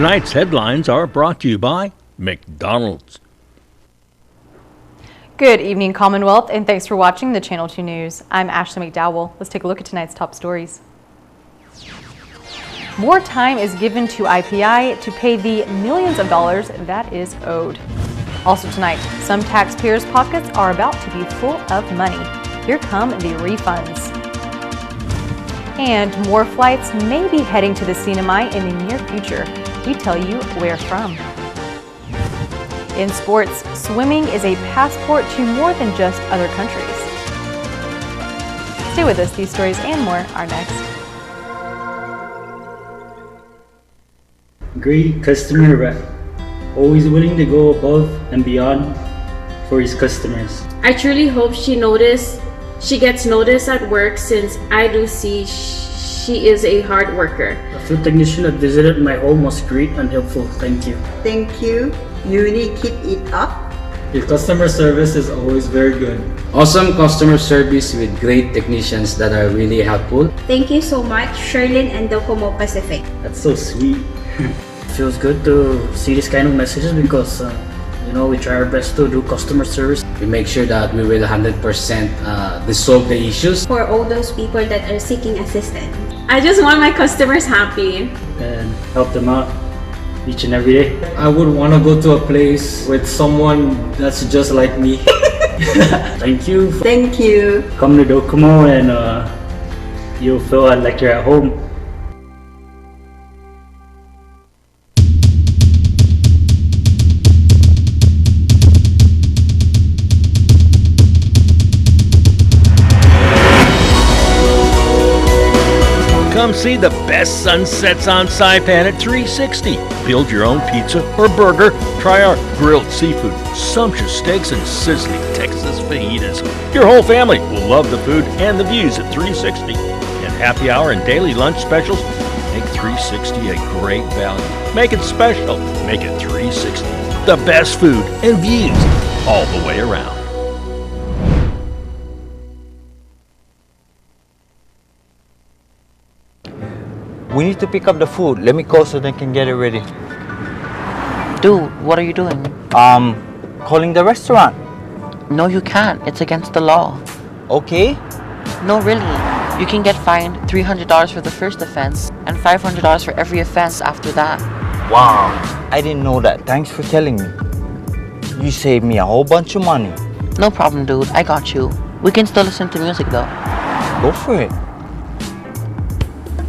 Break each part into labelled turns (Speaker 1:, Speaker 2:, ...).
Speaker 1: Tonight's headlines are brought to you by McDonald's.
Speaker 2: Good evening, Commonwealth, and thanks for watching the Channel 2 News. I'm Ashley McDowell. Let's take a look at tonight's top stories. More time is given to IPI to pay the millions of dollars that is owed. Also tonight, some taxpayers' pockets are about to be full of money. Here come the refunds. And more flights may be heading to the CNMI in the near future. We tell you where from. In sports, swimming is a passport to more than just other countries. Stay with us, these stories and more are next.
Speaker 3: Great customer rep, always willing to go above and beyond for his customers.
Speaker 4: I truly hope she gets noticed at work, since I do see she is a hard worker.
Speaker 3: The food technician that visited my home was great and helpful. Thank you.
Speaker 5: Thank you. You really keep it up.
Speaker 3: Your customer service is always very good.
Speaker 6: Awesome customer service with great technicians that are really helpful.
Speaker 7: Thank you so much, Sherlyn and Docomo Pacific.
Speaker 3: That's so sweet. Feels good to see this kind of messages because we try our best to do customer service.
Speaker 6: We make sure that we will 100% resolve the issues.
Speaker 7: For all those people that are seeking assistance.
Speaker 4: I just want my customers happy
Speaker 3: and help them out each and every day.
Speaker 8: I would want to go to a place with someone that's just like me.
Speaker 3: Thank you.
Speaker 5: Thank you.
Speaker 3: Come to Docomo and you'll feel like you're at home.
Speaker 1: Come see the best sunsets on Saipan at 360. Build your own pizza or burger. Try our grilled seafood, sumptuous steaks, and sizzling Texas fajitas. Your whole family will love the food and the views at 360. And happy hour and daily lunch specials make 360 a great value. Make it special. Make it 360. The best food and views all the way around.
Speaker 9: We need to pick up the food. Let me go so they can get it ready.
Speaker 10: Dude, what are you doing?
Speaker 9: Calling the restaurant.
Speaker 10: No, you can't. It's against the law.
Speaker 9: Okay.
Speaker 10: No, really. You can get fined $300 for the first offense and $500 for every offense after that.
Speaker 9: Wow. I didn't know that. Thanks for telling me. You saved me a whole bunch of money.
Speaker 10: No problem, dude. I got you. We can still listen to music, though.
Speaker 9: Go for it.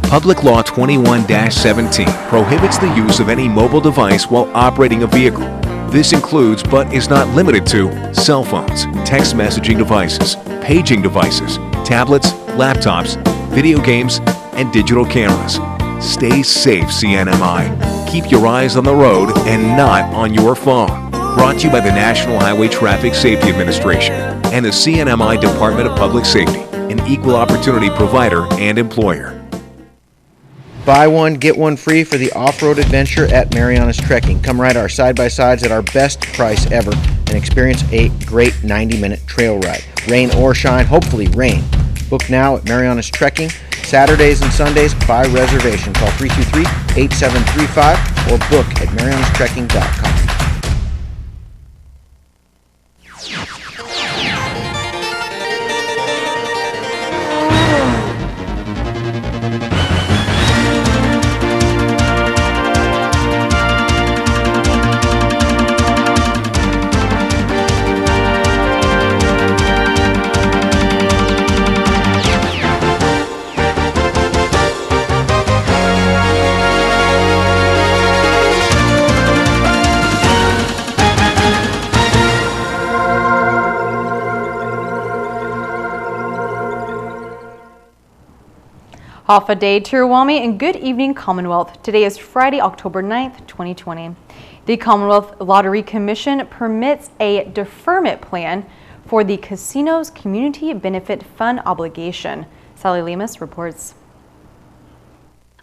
Speaker 11: Public Law 21-17 prohibits the use of any mobile device while operating a vehicle. This includes, but is not limited to, cell phones, text messaging devices, paging devices, tablets, laptops, video games, and digital cameras. Stay safe, CNMI. Keep your eyes on the road and not on your phone. Brought to you by the National Highway Traffic Safety Administration and the CNMI Department of Public Safety, an equal opportunity provider and employer.
Speaker 12: Buy one, get one free for the off-road adventure at Mariana's Trekking. Come ride our side-by-sides at our best price ever and experience a great 90-minute trail ride. Rain or shine, hopefully rain. Book now at Mariana's Trekking, Saturdays and Sundays by reservation. Call 323-8735 or book at marianastrekking.com.
Speaker 2: Off a day to Ruwami and good evening, Commonwealth. Today is Friday, October 9th, 2020. The Commonwealth Lottery Commission permits a deferment plan for the casino's Community Benefit Fund obligation. Sally Lemus reports.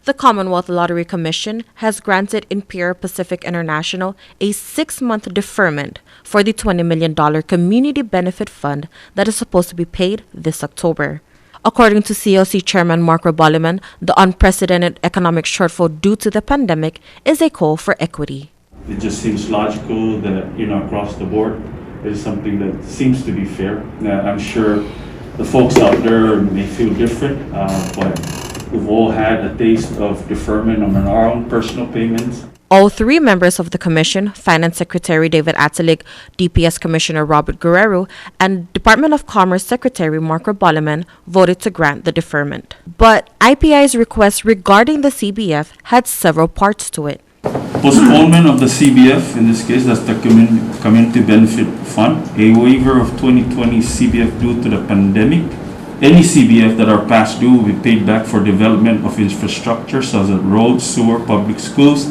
Speaker 13: The Commonwealth Lottery Commission has granted Imperial Pacific International a 6-month deferment for the $20 million Community Benefit Fund that is supposed to be paid this October. According to CLC Chairman Mark Reboliman, the unprecedented economic shortfall due to the pandemic is a call for equity.
Speaker 14: It just seems logical that, across the board, it is something that seems to be fair. Now, I'm sure the folks out there may feel different, but we've all had a taste of deferment on our own personal payments.
Speaker 13: All three members of the Commission, Finance Secretary David Atalik, DPS Commissioner Robert Guerrero, and Department of Commerce Secretary Mark Reboliman, voted to grant the deferment. But IPI's request regarding the CBF had several parts to it.
Speaker 14: Postponement of the CBF, in this case, that's the Community Benefit Fund, a waiver of 2020 CBF due to the pandemic. Any CBF that are past due will be paid back for development of infrastructure such as roads, sewer, public schools,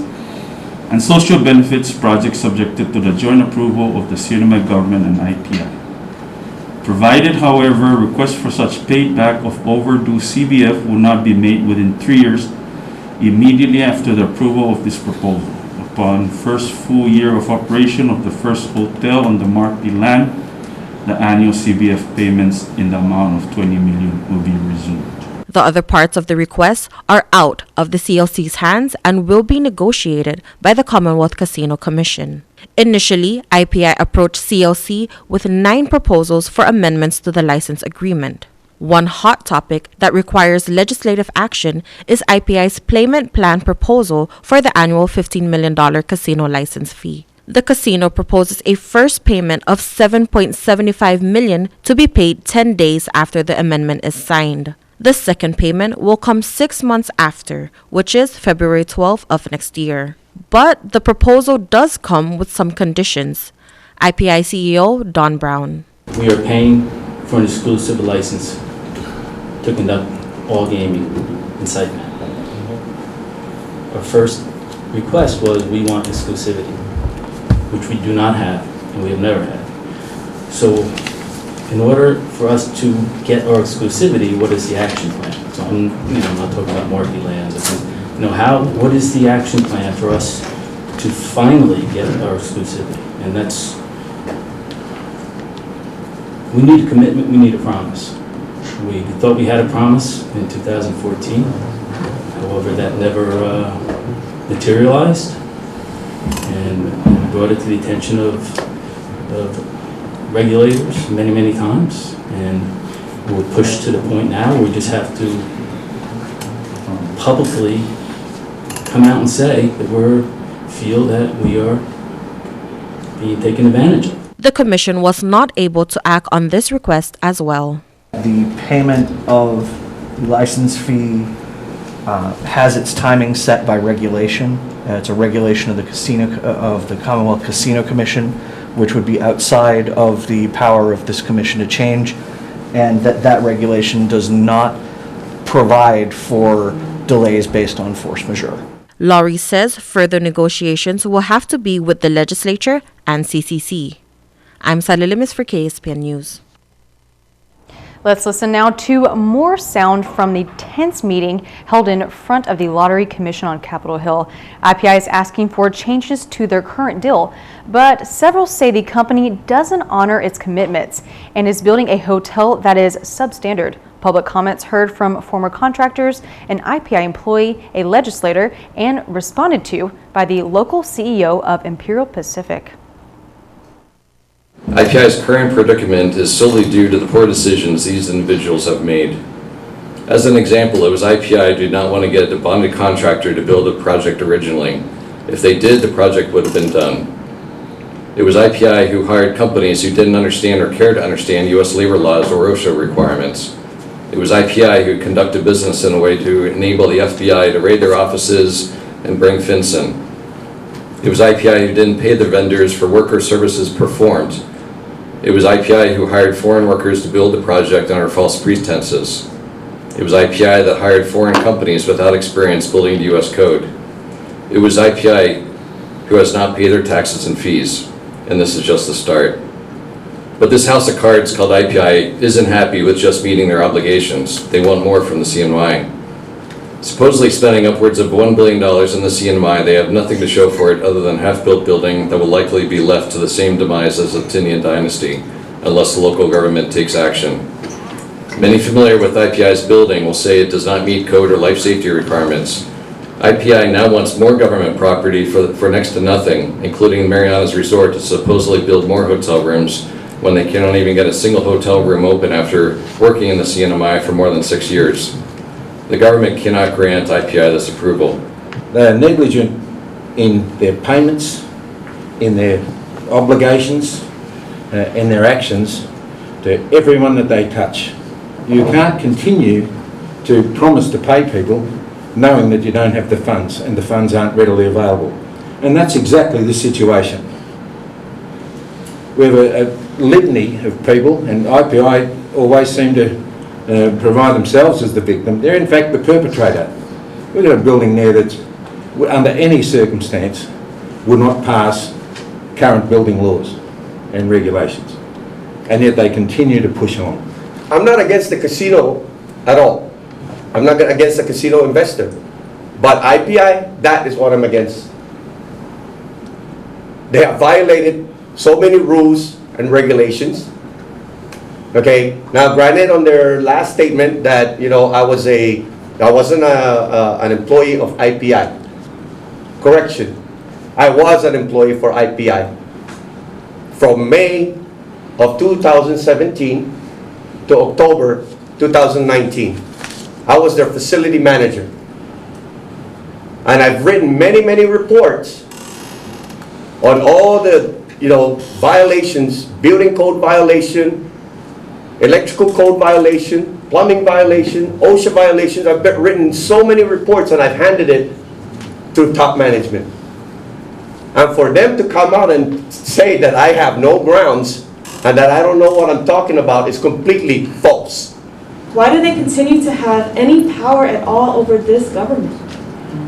Speaker 14: and social benefits projects subjected to the joint approval of the CNMI government and IPI. Provided, however, requests for such paid back of overdue CBF will not be made within 3 years immediately after the approval of this proposal. Upon first full year of operation of the first hotel on the Markby land, the annual CBF payments in the amount of 20 million will be resumed.
Speaker 13: The other parts of the request are out of the CLC's hands and will be negotiated by the Commonwealth Casino Commission. Initially, IPI approached CLC with 9 proposals for amendments to the license agreement. One hot topic that requires legislative action is IPI's payment plan proposal for the annual $15 million casino license fee. The casino proposes a first payment of $7.75 million to be paid 10 days after the amendment is signed. The second payment will come 6 months after, which is February 12th of next year. But the proposal does come with some conditions. IPI CEO Don Brown.
Speaker 15: We are paying for an exclusive license to conduct all gaming in Saipan. Our first request was we want exclusivity, which we do not have and we have never had. So in order for us to get our exclusivity, what is the action plan? So I'm not talking about Markby lands. What is the action plan for us to finally get our exclusivity? And that's, we need a commitment, we need a promise. We thought we had a promise in 2014. However, that never materialized. And we brought it to the attention of regulators many times, and we're pushed to the point now where we just have to publicly come out and say that we feel that we are being taken advantage of.
Speaker 13: The Commission was not able to act on this request as well.
Speaker 16: The payment of the license fee has its timing set by regulation. It's a regulation of the Commonwealth Casino Commission, which would be outside of the power of this commission to change, and that regulation does not provide for delays based on force majeure.
Speaker 13: Laurie says further negotiations will have to be with the legislature and CCC. I'm Sally Limis for KSPN News.
Speaker 2: Let's listen now to more sound from the tense meeting held in front of the Lottery Commission on Capitol Hill. IPI is asking for changes to their current deal, but several say the company doesn't honor its commitments and is building a hotel that is substandard. Public comments heard from former contractors, an IPI employee, a legislator, and responded to by the local CEO of Imperial Pacific.
Speaker 17: IPI's current predicament is solely due to the poor decisions these individuals have made. As an example, it was IPI who did not want to get a bonded contractor to build a project originally. If they did, the project would have been done. It was IPI who hired companies who didn't understand or care to understand U.S. labor laws or OSHA requirements. It was IPI who conducted business in a way to enable the FBI to raid their offices and bring FinCEN. It was IPI who didn't pay their vendors for worker services performed. It was IPI who hired foreign workers to build the project under false pretenses. It was IPI that hired foreign companies without experience building the U.S. code. It was IPI who has not paid their taxes and fees, and this is just the start. But this house of cards called IPI isn't happy with just meeting their obligations. They want more from the CNMI. Supposedly spending upwards of $1 billion in the CNMI, they have nothing to show for it other than half-built building that will likely be left to the same demise as the Tinian dynasty, unless the local government takes action. Many familiar with IPI's building will say it does not meet code or life safety requirements. IPI now wants more government property for next to nothing, including Mariana's Resort, to supposedly build more hotel rooms when they cannot even get a single hotel room open after working in the CNMI for more than 6 years. The government cannot grant IPI this approval.
Speaker 18: They are negligent in their payments, in their obligations, in their actions to everyone that they touch. You can't continue to promise to pay people knowing that you don't have the funds and the funds aren't readily available. And that's exactly the situation. We have a litany of people, and IPI always seem to provide themselves as the victim. They're in fact the perpetrator. We've got a building there that's under any circumstance would not pass current building laws and regulations, and yet they continue to push on.
Speaker 19: I'm not against the casino at all. I'm not against the casino investor, but IPI, that is what I'm against. They have violated so many rules and regulations. Okay, now granted, on their last statement that I wasn't an employee of IPI. Correction, I was an employee for IPI from May of 2017 to October 2019. I was their facility manager, and I've written many reports on all the violations, building code violation, electrical code violation, plumbing violation, OSHA violations. I've written so many reports, and I've handed it to top management. And for them to come out and say that I have no grounds and that I don't know what I'm talking about is completely false.
Speaker 20: Why do they continue to have any power at all over this government?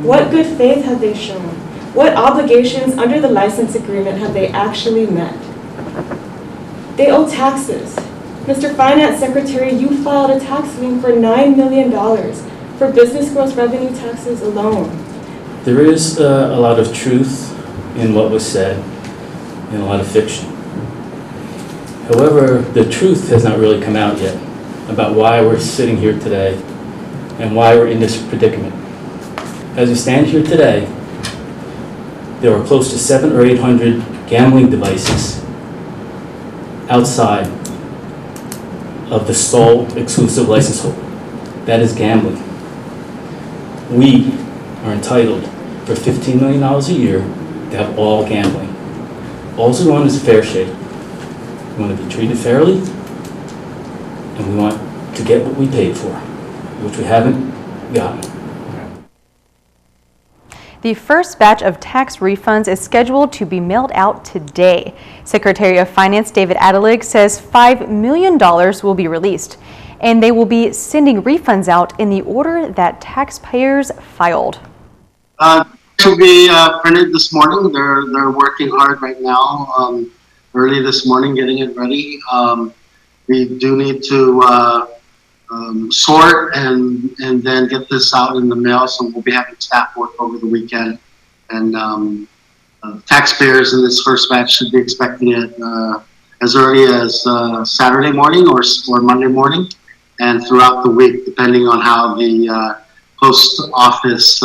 Speaker 20: What good faith have they shown? What obligations under the license agreement have they actually met? They owe taxes. Mr. Finance Secretary, you filed a tax lien for $9 million for business gross revenue taxes alone.
Speaker 15: There is a lot of truth in what was said and a lot of fiction. However, the truth has not really come out yet about why we're sitting here today and why we're in this predicament. As we stand here today, there are close to 700 or 800 gambling devices outside of the sole exclusive license holder. That is gambling. We are entitled for $15 million a year to have all gambling. All we want is a fair shake. We want to be treated fairly, and we want to get what we paid for, which we haven't gotten.
Speaker 2: The first batch of tax refunds is scheduled to be mailed out today. Secretary of Finance David Adelig says $5 million will be released, and they will be sending refunds out in the order that taxpayers filed.
Speaker 21: To be printed this morning. They're working hard right now. Early this morning, getting it ready. We do need to sort and then get this out in the mail. So we'll be having staff work over the weekend, and taxpayers in this first batch should be expecting it as early as Saturday morning or Monday morning, and throughout the week, depending on how the post office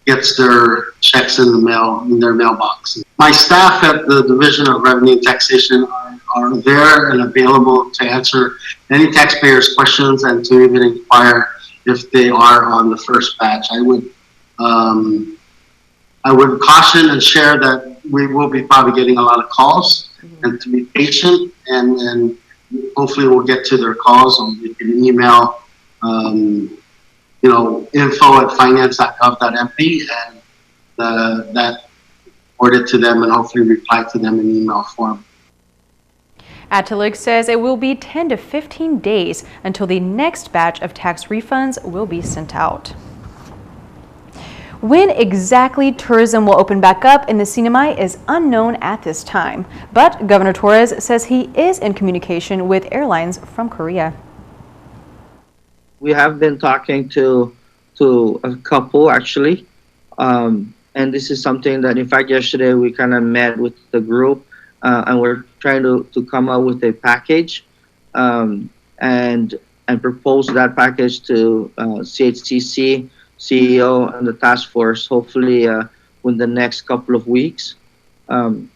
Speaker 21: gets their checks in the mail, in their mailbox. My staff at the Division of Revenue and Taxation are there and available to answer any taxpayers' questions and to even inquire if they are on the first batch. I would caution and share that we will be probably getting a lot of calls, and to be patient, and hopefully we'll get to their calls, or you can email info@finance.gov.mp, and that forward it to them and hopefully reply to them in email form.
Speaker 2: Adelig says it will be 10 to 15 days until the next batch of tax refunds will be sent out. When exactly tourism will open back up in the CNMI is unknown at this time, but Governor Torres says he is in communication with airlines from Korea.
Speaker 22: We have been talking to a couple actually, and this is something that, in fact, yesterday we kind of met with the group, and we're trying to come up with a package, and and propose that package to CHCC, CEO, and the task force, hopefully within the next couple of weeks, and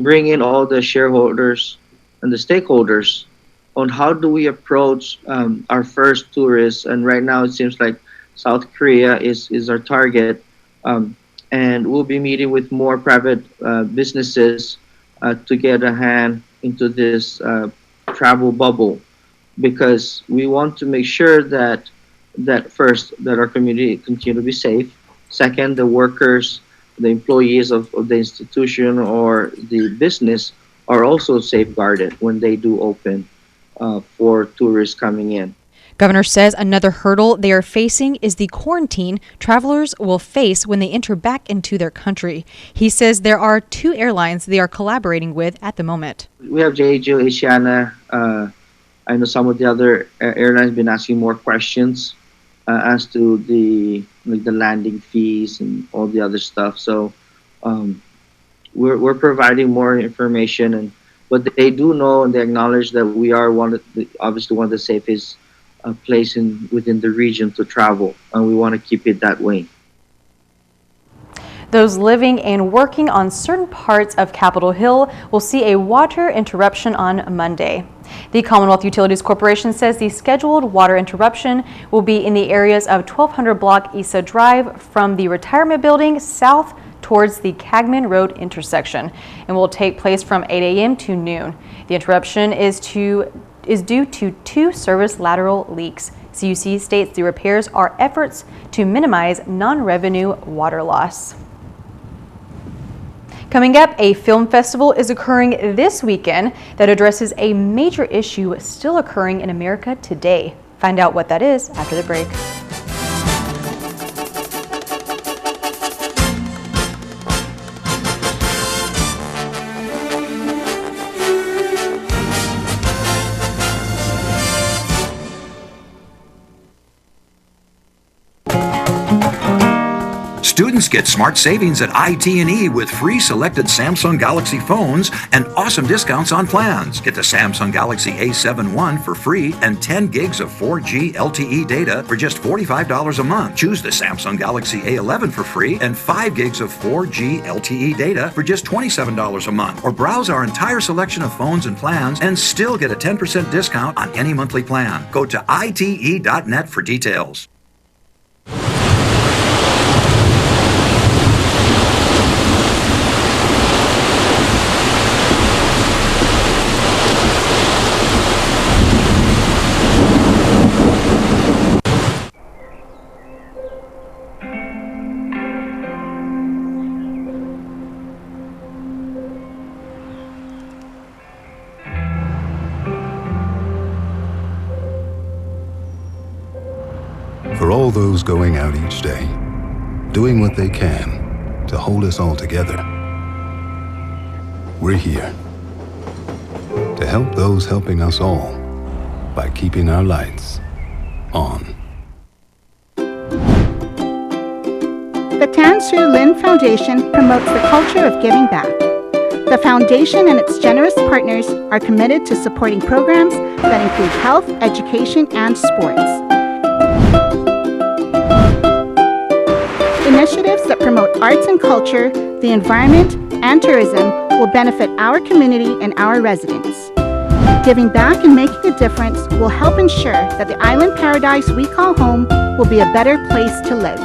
Speaker 22: bring in all the shareholders and the stakeholders on how do we approach our first tourists. And right now it seems like South Korea is our target, and we'll be meeting with more private businesses to get a hand into this travel bubble, because we want to make sure that first, that our community continue to be safe. Second, the workers, the employees of the institution or the business are also safeguarded when they do open for tourists coming in.
Speaker 2: Governor says another hurdle they are facing is the quarantine travelers will face when they enter back into their country. He says there are 2 airlines they are collaborating with at the moment.
Speaker 22: We have JAL, Asiana. I know some of the other airlines have been asking more questions as to the landing fees and all the other stuff. So we're providing more information, but they do know and they acknowledge that we are obviously one of the safest place within the region to travel, and we want to keep it that way.
Speaker 2: Those living and working on certain parts of Capitol Hill will see a water interruption on Monday. The Commonwealth Utilities Corporation says the scheduled water interruption will be in the areas of 1200 block Isa Drive from the retirement building south towards the Cagman Road intersection and will take place from 8 a.m. to noon. The interruption is due to 2 service lateral leaks. CUC states the repairs are efforts to minimize non-revenue water loss. Coming up, a film festival is occurring this weekend that addresses a major issue still occurring in America today. Find out what that is after the break.
Speaker 6: Students get smart savings at IT&E with free selected Samsung Galaxy phones and awesome discounts on plans. Get the Samsung Galaxy A7 One for free and 10 gigs of 4G LTE data for just $45 a month. Choose the Samsung Galaxy A11 for free and 5 gigs of 4G LTE data for just $27 a month. Or browse our entire selection of phones and plans and still get a 10% discount on any monthly plan. Go to ite.net for details.
Speaker 7: For all those going out each day, doing what they can to hold us all together, we're here to help those helping us all by keeping our lights on.
Speaker 23: The Tan Soo Lin Foundation promotes the culture of giving back. The foundation and its generous partners are committed to supporting programs that include health, education, and sports. Initiatives that promote arts and culture, the environment, and tourism will benefit our community and our residents. Giving back and making a difference will help ensure that the island paradise we call home will be a better place to live.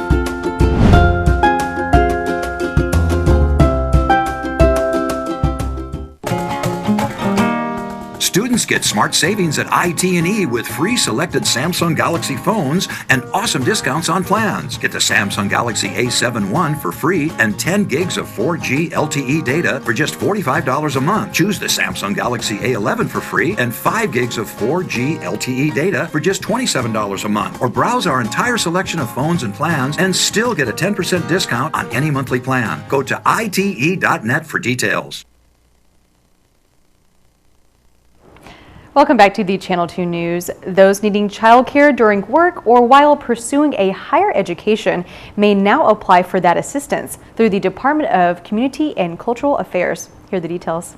Speaker 6: Students get smart savings at IT&E with free selected Samsung Galaxy phones and awesome discounts on plans. Get the Samsung Galaxy A7 One for free and 10 gigs of 4G LTE data for just $45 a month. Choose the Samsung Galaxy A11 for free and 5 gigs of 4G LTE data for just $27 a month. Or browse our entire selection of phones and plans and still get a 10% discount on any monthly plan. Go to ite.net for details.
Speaker 2: Welcome back to the Channel 2 News. Those needing childcare during work or while pursuing a higher education may now apply for that assistance through the Department of Community and Cultural Affairs. Here are the details.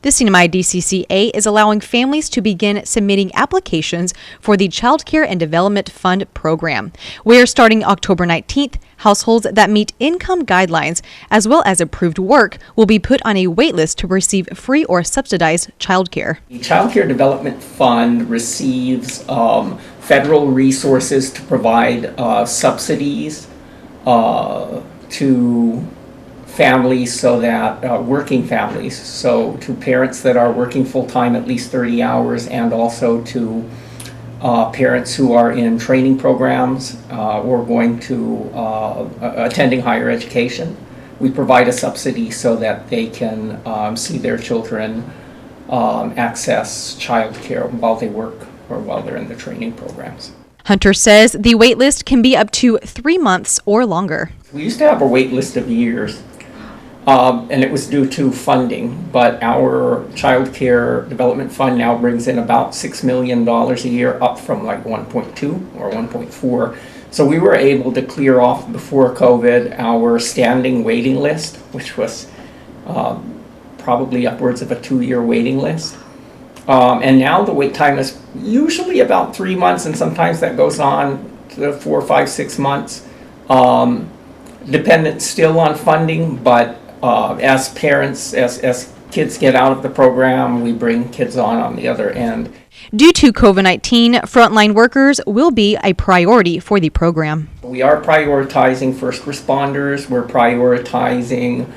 Speaker 2: The CNMI DCCA is allowing families to begin submitting applications for the Child Care and Development Fund program, where starting October 19th, households that meet income guidelines as well as approved work will be put on a waitlist to receive free or subsidized child care.
Speaker 4: The Child Care Development Fund receives federal resources to provide subsidies to families, so that working families, so to parents that are working full-time at least 30 hours, and also to parents who are in training programs or going to attending higher education. We provide a subsidy so that they can see their children access child care while they work or while they're in the training programs.
Speaker 2: Hunter says the wait list can be up to 3 months or longer.
Speaker 4: We used to have a wait list of years, and it was due to funding, but our Child Care Development Fund now brings in about $6 million a year, up from like 1.2 or 1.4. So we were able to clear off before COVID our standing waiting list, which was probably upwards of a 2-year waiting list. And now the wait time is usually about 3 months, and sometimes that goes on to 4, 5, 6 months. Dependent still on funding, but as parents, as kids get out of the program, we bring kids on the other end.
Speaker 2: Due to COVID-19, frontline workers will be a priority for the program.
Speaker 4: We are prioritizing first responders, we're prioritizing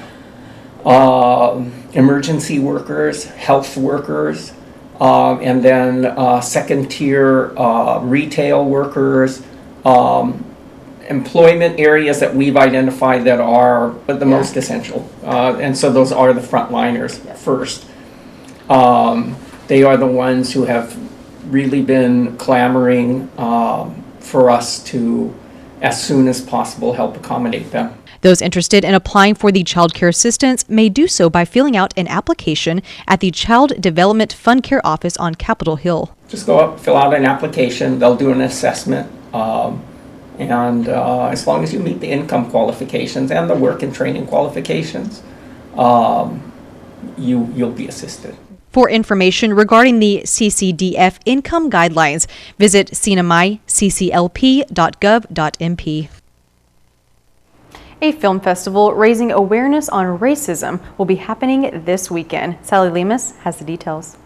Speaker 4: emergency workers, health workers, and then second tier retail workers, employment areas that we've identified that are the most essential. And so those are the frontliners first. They are the ones who have really been clamoring for us to, as soon as possible, help accommodate them.
Speaker 2: Those interested in applying for the child care assistance may do so by filling out an application at the Child Development Fund Care Office on Capitol Hill.
Speaker 4: Just go up, fill out an application, they'll do an assessment, and as long as you meet the income qualifications and the work and training qualifications, you'll be assisted.
Speaker 2: For information regarding the CCDF income guidelines, visit cnmicclp.gov.mp. A film festival raising awareness on racism will be happening this weekend. Sally Lemus has the details.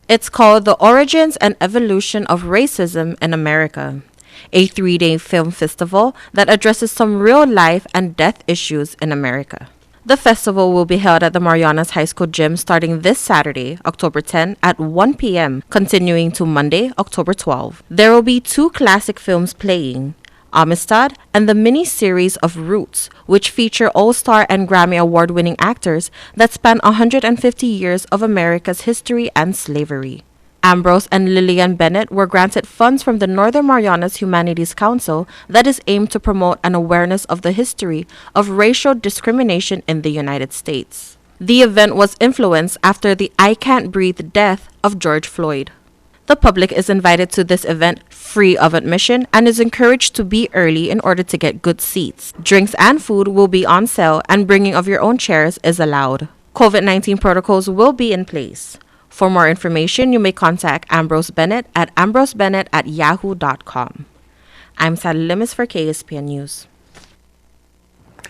Speaker 13: It's called The Origins and Evolution of Racism in America, a 3-day film festival that addresses some real life and death issues in America. The festival will be held at the Marianas High School gym starting this Saturday, October 10 at 1 p.m., continuing to Monday, October 12. There will be 2 classic films playing, Amistad and the mini-series of Roots, which feature all-star and Grammy Award-winning actors that span 150 years of America's history and slavery. Ambrose and Lillian Bennett were granted funds from the Northern Marianas Humanities Council that is aimed to promote an awareness of the history of racial discrimination in the United States. The event was influenced after the I Can't Breathe death of George Floyd. The public is invited to this event free of admission and is encouraged to be early in order to get good seats. Drinks and food will be on sale, and bringing of your own chairs is allowed. COVID-19 protocols will be in place. For more information, you may contact Ambrose Bennett at ambrosebennett@yahoo.com. I'm Sally Lemus for KSPN News.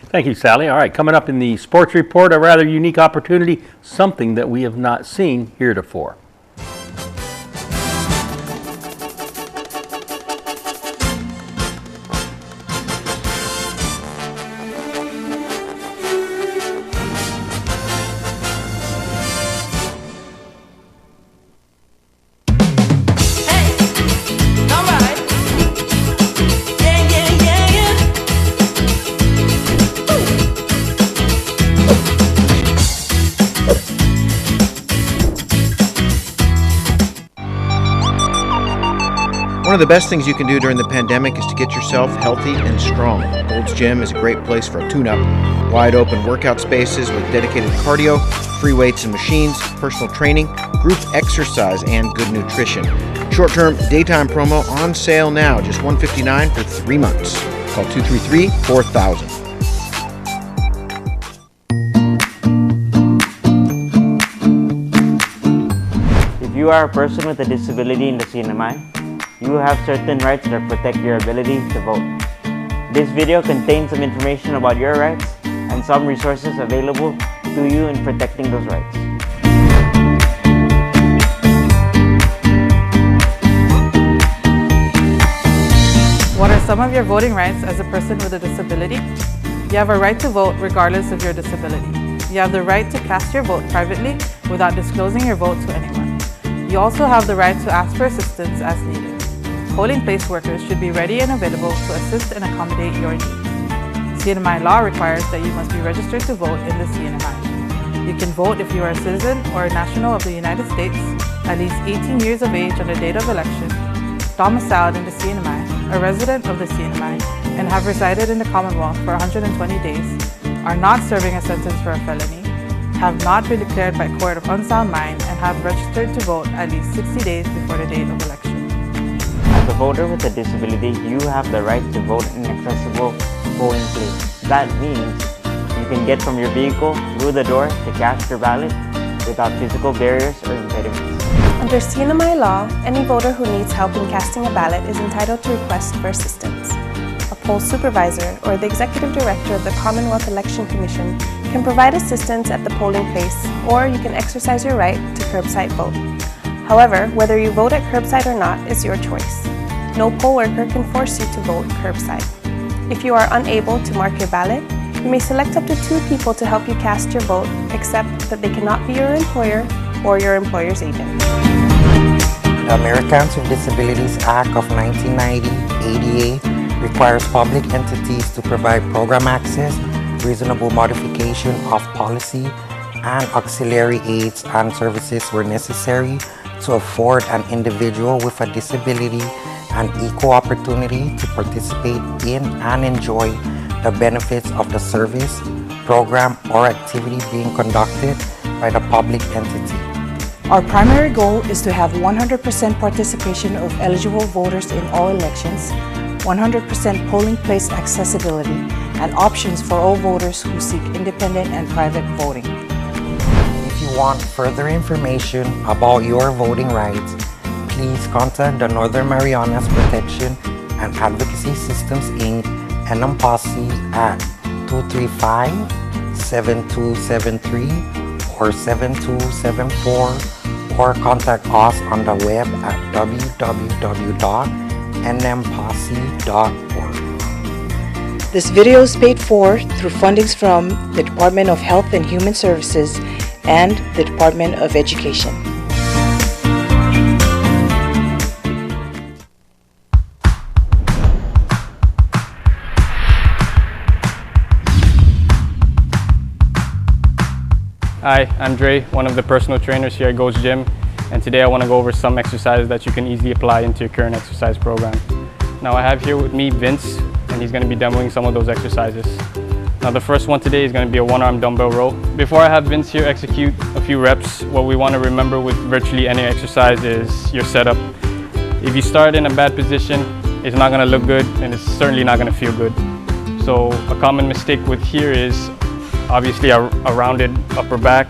Speaker 1: Thank you, Sally. All right, coming up in the sports report, a rather unique opportunity, something that we have not seen heretofore.
Speaker 12: One of the best things you can do during the pandemic is to get yourself healthy and strong. Gold's Gym is a great place for a tune-up. Wide open workout spaces with dedicated cardio, free weights and machines, personal training, group exercise, and good nutrition. Short-term daytime promo on sale now, just $159 for 3 months. Call 233-4000.
Speaker 9: you are a person with a disability in the CNMI, you have certain rights that protect your ability to vote. This video contains some information about your rights and some resources available to you in protecting those rights.
Speaker 3: What are some of your voting rights as a person with a disability? You have a right to vote regardless of your disability. You have the right to cast your vote privately without disclosing your vote to anyone. You also have the right to ask for assistance as needed. Polling place workers should be ready and available to assist and accommodate your needs. CNMI law requires that you must be registered to vote in the CNMI. You can vote if you are a citizen or a national of the United States, at least 18 years of age on the date of election, domiciled in the CNMI, a resident of the CNMI, and have resided in the Commonwealth for 120 days, are not serving a sentence for a felony, have not been declared by court of unsound mind, and have registered to vote at least 60 days before the date of election.
Speaker 9: As a voter with a disability, you have the right to vote in an accessible polling place. That means you can get from your vehicle through the door to cast your ballot without physical barriers or impediments.
Speaker 5: Under CNMI law, any voter who needs help in casting a ballot is entitled to request for assistance. A poll supervisor or the executive director of the Commonwealth Election Commission can provide assistance at the polling place, or you can exercise your right to curbside vote. However, whether you vote at curbside or not is your choice. No poll worker can force you to vote curbside. If you are unable to mark your ballot, you may select up to 2 people to help you cast your vote, except that they cannot be your employer or your employer's agent.
Speaker 8: The Americans with Disabilities Act of 1990, ADA, requires public entities to provide program access, reasonable modification of policy, and auxiliary aids and services where necessary to afford an individual with a disability an equal opportunity to participate in and enjoy the benefits of the service, program, or activity being conducted by the public entity.
Speaker 24: Our primary goal is to have 100% participation of eligible voters in all elections, 100% polling place accessibility, and options for all voters who seek independent and private voting.
Speaker 8: If you want further information about your voting rights, please contact the Northern Marianas Protection and Advocacy Systems Inc. NMPOSSE at 235-7273 or 7274, or contact us on the web at www.nmposse.org.
Speaker 24: This video is paid for through fundings from the Department of Health and Human Services and the Department of Education.
Speaker 25: Hi, I'm Dre, one of the personal trainers here at Go's Gym, and today I want to go over some exercises that you can easily apply into your current exercise program. Now I have here with me Vince, and he's going to be demoing some of those exercises. Now the first one today is going to be a one-arm dumbbell row. Before I have Vince here execute a few reps, what we want to remember with virtually any exercise is your setup. If you start in a bad position, it's not going to look good, and it's certainly not going to feel good. So a common mistake with here is obviously a rounded upper back,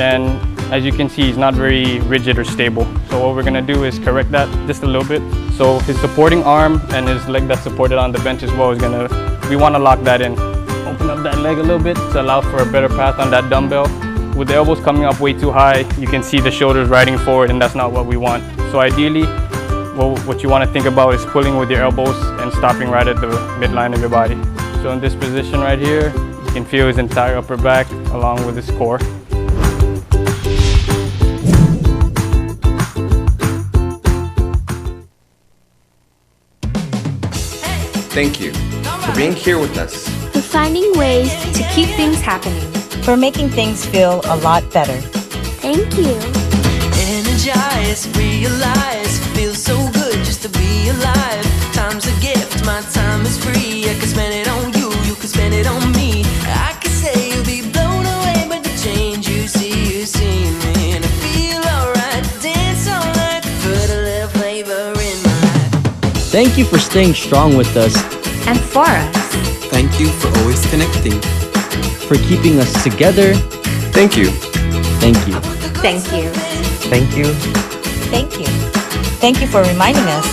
Speaker 25: and as you can see, he's not very rigid or stable. So what we're gonna do is correct that just a little bit. So his supporting arm and his leg that's supported on the bench as well we wanna lock that in. Open up that leg a little bit to allow for a better path on that dumbbell. With the elbows coming up way too high, you can see the shoulders riding forward, and that's not what we want. So ideally, what you wanna think about is pulling with your elbows and stopping right at the midline of your body. So in this position right here, you can feel his entire upper back along with his core.
Speaker 26: Thank you for being here with us.
Speaker 27: For finding ways to keep things happening.
Speaker 24: For making things feel a lot better.
Speaker 27: Thank you.
Speaker 28: Energize, realize, feels so good just to be alive. Time's a gift, my time is free. I can spend it on you, you can spend it on me. I can say you'll be blown away by the change you see me. And I feel alright, dance all night, put a little flavor in my life.
Speaker 29: Thank you for staying strong with us.
Speaker 27: And for us.
Speaker 26: Thank you for always connecting.
Speaker 29: For keeping us together.
Speaker 26: Thank you.
Speaker 29: Thank you.
Speaker 27: Thank you.
Speaker 8: Thank you.
Speaker 10: Thank you. Thank you for reminding us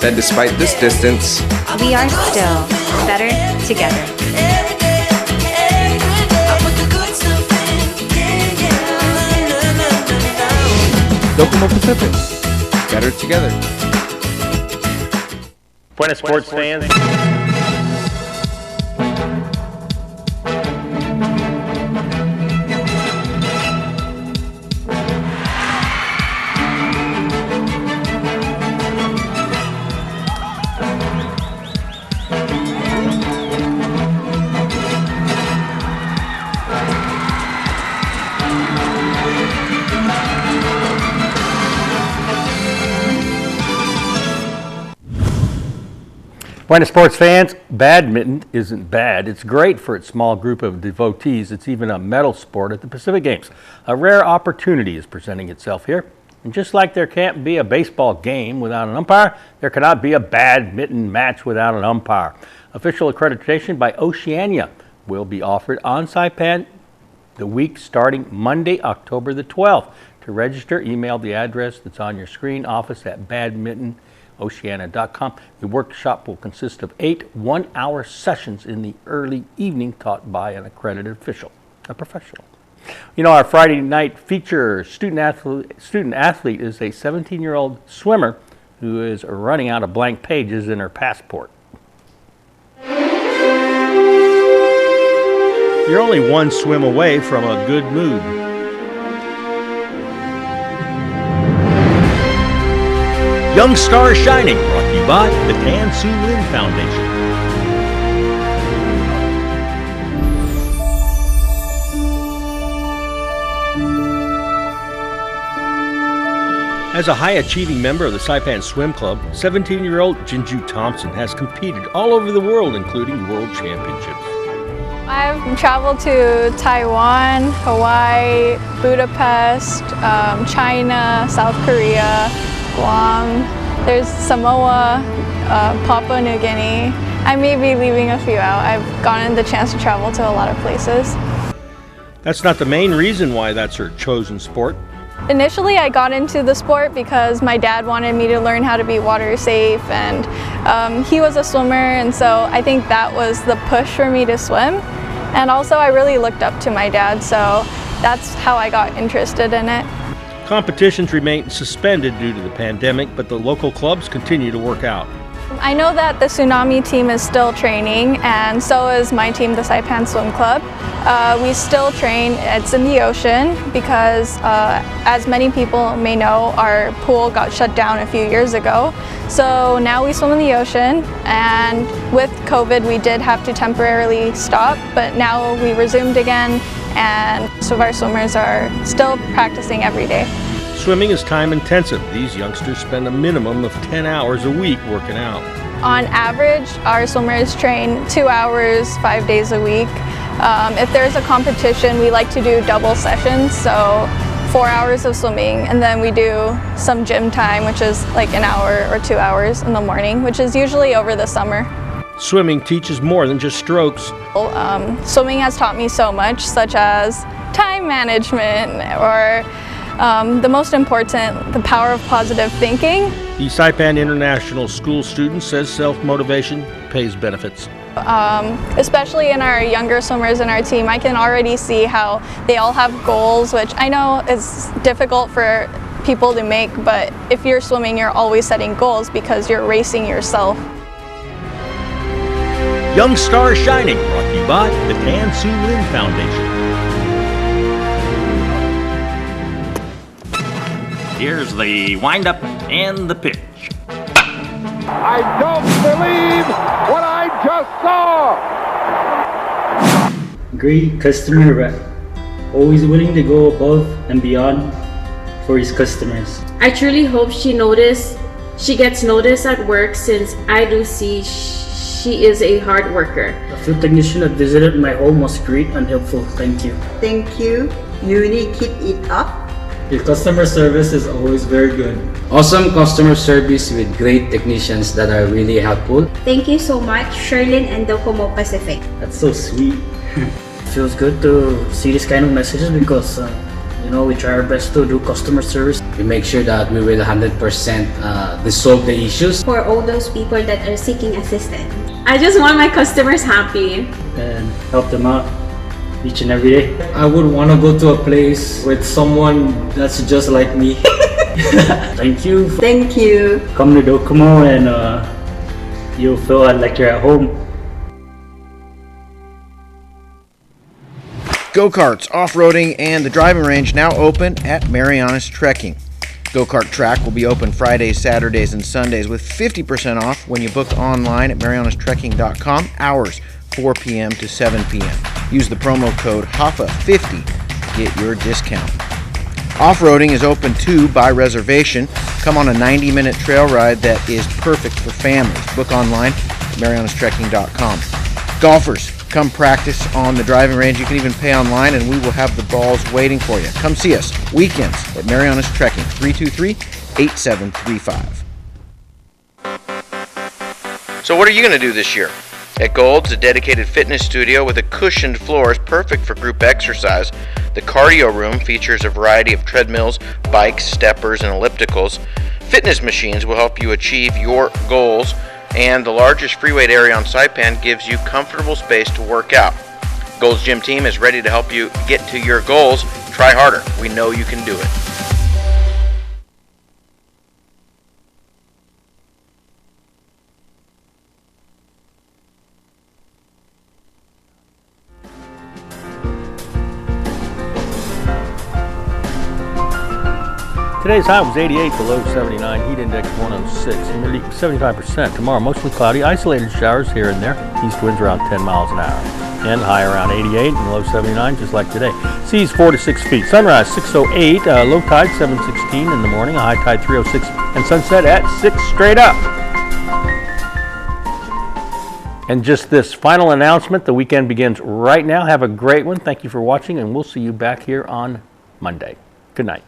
Speaker 26: That despite this distance,
Speaker 10: we are still better together.
Speaker 26: Docomo Pacific, better together.
Speaker 1: Buenas sports fans. Buenas sports fans, badminton isn't bad. It's great for its small group of devotees. It's even a medal sport at the Pacific Games. A rare opportunity is presenting itself here. And just like there can't be a baseball game without an umpire, there cannot be a badminton match without an umpire. Official accreditation by Oceania will be offered on Saipan the week starting Monday, October the 12th. To register, email the address that's on your screen, office@badmintenoceania.com. The workshop will consist of 8 one-hour sessions in the early evening taught by an accredited official, a professional. You know, our Friday night feature student athlete is a 17-year-old swimmer who is running out of blank pages in her passport. You're only one swim away from a good mood. Young Star Shining, brought to you by the Tan Su Lin Foundation. As a high-achieving member of the Saipan Swim Club, 17-year-old Jinju Thompson has competed all over the world, including world championships.
Speaker 11: I've traveled to Taiwan, Hawaii, Budapest, China, South Korea, Guam. There's Samoa, Papua New Guinea. I may be leaving a few out. I've gotten the chance to travel to a lot of places.
Speaker 1: That's not the main reason why that's her chosen sport.
Speaker 11: Initially, I got into the sport because my dad wanted me to learn how to be water safe, and he was a swimmer, and so I think that was the push for me to swim. And also, I really looked up to my dad, so that's how I got interested in it.
Speaker 1: Competitions remain suspended due to the pandemic, but the local clubs continue to work out.
Speaker 11: I know that the Tsunami team is still training, and so is my team, the Saipan Swim Club. We still train. It's in the ocean because, as many people may know, our pool got shut down a few years ago. So now we swim in the ocean, and with COVID we did have to temporarily stop, but now we resumed again, and some of our swimmers are still practicing every day.
Speaker 1: Swimming is time intensive. These youngsters spend a minimum of 10 hours a week working out.
Speaker 11: On average, our swimmers train 2 hours, 5 days a week. If there's a competition, we like to do double sessions, so 4 hours of swimming, and then we do some gym time, which is like an hour or 2 hours in the morning, which is usually over the summer.
Speaker 1: Swimming teaches more than just strokes.
Speaker 11: Swimming has taught me so much, such as time management, or the most important, the power of positive thinking.
Speaker 1: The Saipan International School student says self-motivation pays benefits.
Speaker 11: Especially in our younger swimmers in our team, I can already see how they all have goals, which I know is difficult for people to make, but if you're swimming, you're always setting goals because you're racing yourself.
Speaker 1: Young Star Shining, brought to you by the Tan Su Lin Foundation. Here's the windup and the pitch.
Speaker 14: I don't believe what I just saw!
Speaker 15: Great customer rep, always willing to go above and beyond for his customers.
Speaker 16: I truly hope she gets noticed at work, since I do see she is a hard worker.
Speaker 15: The field technician that visited my home was great and helpful. Thank you.
Speaker 17: Thank you. Uni, keep it up.
Speaker 15: Your customer service is always very good.
Speaker 18: Awesome customer service with great technicians that are really helpful.
Speaker 17: Thank you so much, Sherlyn and Docomo Pacific.
Speaker 15: That's so sweet. It feels good to see this kind of messages because we try our best to do customer service.
Speaker 18: We make sure that we will 100% resolve the issues.
Speaker 17: For all those people that are seeking assistance.
Speaker 16: I just want my customers happy
Speaker 15: and help them out each and every day.
Speaker 18: I would want to go to a place with someone that's just like me.
Speaker 15: Thank you.
Speaker 17: Thank you.
Speaker 15: Come to Docomo and you'll feel like you're at home.
Speaker 12: Go-karts, off-roading, and the driving range now open at Marianas Trekking. Go-kart track will be open Fridays, Saturdays, and Sundays with 50% off when you book online at marianastrekking.com, hours 4 p.m. to 7 p.m. Use the promo code HAFA50 to get your discount. Off-roading is open too by reservation. Come on a 90-minute trail ride that is perfect for families. Book online at marianastrekking.com. Golfers, come practice on the driving range. You can even pay online and we will have the balls waiting for you. Come see us weekends at Marianas Trekking, 323-8735. So what are you going to do this year? At Gold's, a dedicated fitness studio with a cushioned floor is perfect for group exercise. The cardio room features a variety of treadmills, bikes, steppers, and ellipticals. Fitness machines will help you achieve your goals, and the largest free weight area on Saipan gives you comfortable space to work out. Gold's Gym team is ready to help you get to your goals. Try harder. We know you can do it.
Speaker 1: Today's high was 88, below 79, heat index 106, humidity 75%. Tomorrow, mostly cloudy, isolated showers here and there, east winds around 10 miles an hour. And high around 88 and low 79, just like today. Seas 4 to 6 feet. Sunrise 6:08, low tide 7:16 in the morning, a high tide 3:06, and sunset at 6 straight up. And just this final announcement, the weekend begins right now. Have a great one. Thank you for watching, and we'll see you back here on Monday. Good night.